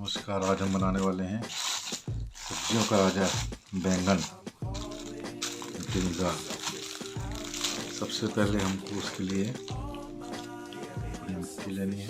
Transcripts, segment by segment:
नमस्कार। आज हम बनाने वाले हैं सब्जियों का राजा बैंगन ब्रिंजल। सबसे पहले हमको उसके लिए मिट्टी लेनी है।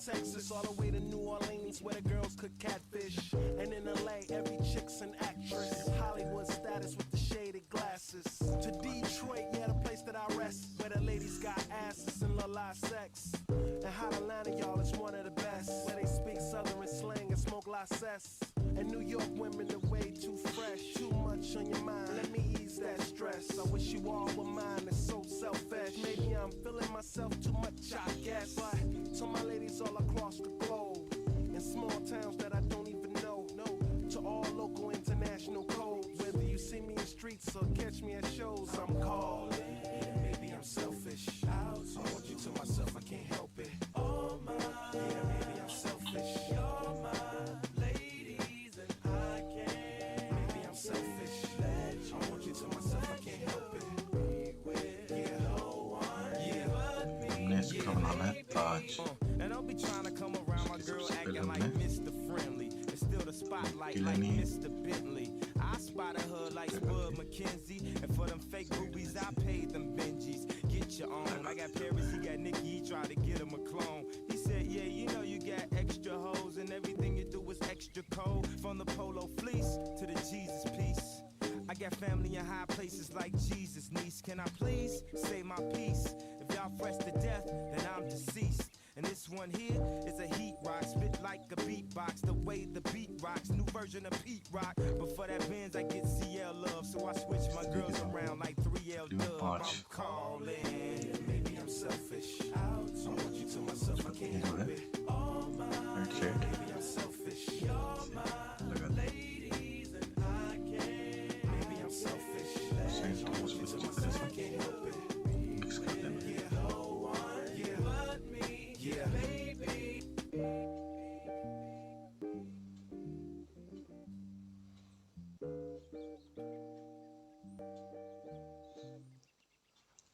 Texas, all the way to New Orleans, where the girls cook catfish. And in LA, every chick's an actress. Hollywood status with the shaded glasses. To Detroit, yeah, the place that I rest, where the ladies got asses and la sex. And hot Atlanta, y'all, is one of the best, where they speak Southern slang and smoke la cess. And New York women are way too fresh. Too much on your mind, let me ease that stress. I wish you all were mine, it's so selfish. Maybe I'm feeling myself too much, I guess. But to my ladies all across the globe, in small towns that I don't even know, to all local international codes. Whether you see me in streets or catch me at shows, I'm calling. Maybe I'm selfish. I want you to myself, I can't help it. Oh my, yeah, maybe I'm selfish. You're my ladies and I can't. Maybe I'm selfish. I want you to myself, I can't help it. Yeah, oh one, yeah, but me. इसका बनाना है ताज। And I'll be trying to come around my girl acting like Mr. Friendly. And still the spotlight like Mr. Bentley. I spotted her like Spud McKenzie. And for them fake rubies, I paid them Benjis. Get your own. I got Paris, he got Nikki, he tried to get him a clone. He said, yeah, you know you got extra hoes and everything you do is extra cold. From the polo fleece to the Jesus piece. I got family in high places like Jesus, niece. Can I please say my piece? If y'all fresh to death, then I'm deceased. And this one here is a heat rock, spit like a beatbox, the way the beat rocks, new version of Pete Rock. But for that Benz, I get CL love, so I switch my girls around like 3L dub. I'm calling, maybe I'm selfish. I want you to myself, I can't help it. Oh my, maybe I'm selfish. You're my ladies and I can't. Maybe I'm selfish. I want you to myself, I can't help it. Yeah, oh one, yeah, but me. Yeah, baby.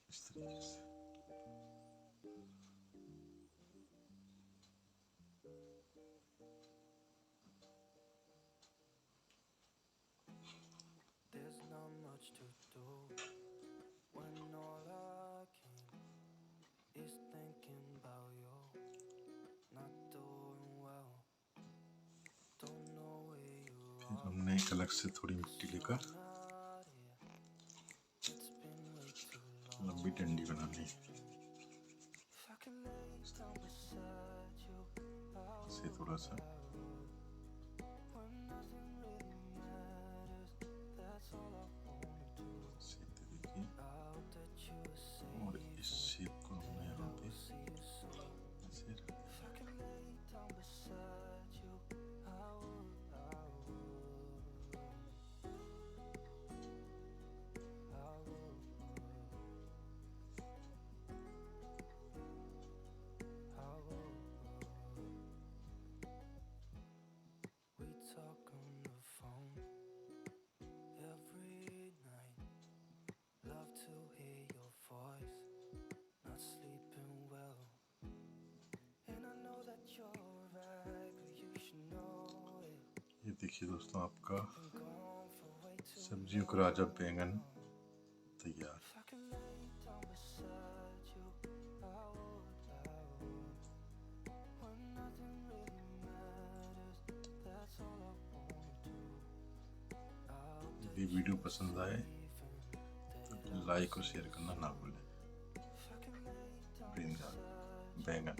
इस तरीके से There's not much to do when all I can is thinking about you. Not doing well. Don't know where you फिर are. हमने एक अलग से थोड़ी मिट्टी लेकर It's been way too long. लंबी डंडी बनानी। If I could lay down beside you, इसे थोड़ा सा when nothing really matters, that's all I wanna do. इसे देखिए I hope that you are safe. और इस शेप को हमने यहाँ पे See you soon. ऐसे रख If I could lay down beside you, I would. We talk on the phone every night. Love to hear your voice. Not sleeping well. And I know that you're right, but you should know it. ये देखिए दोस्तों, आपका Been gone for way too सब्जियों का राजा बैंगन तैयार। If I could lay down beside you, I would. When nothing really matters, that's all I wanna do. यदि video पसंद आए तो लाइक और शेयर करना ना भूलें। ब्रिंजल बैंगन।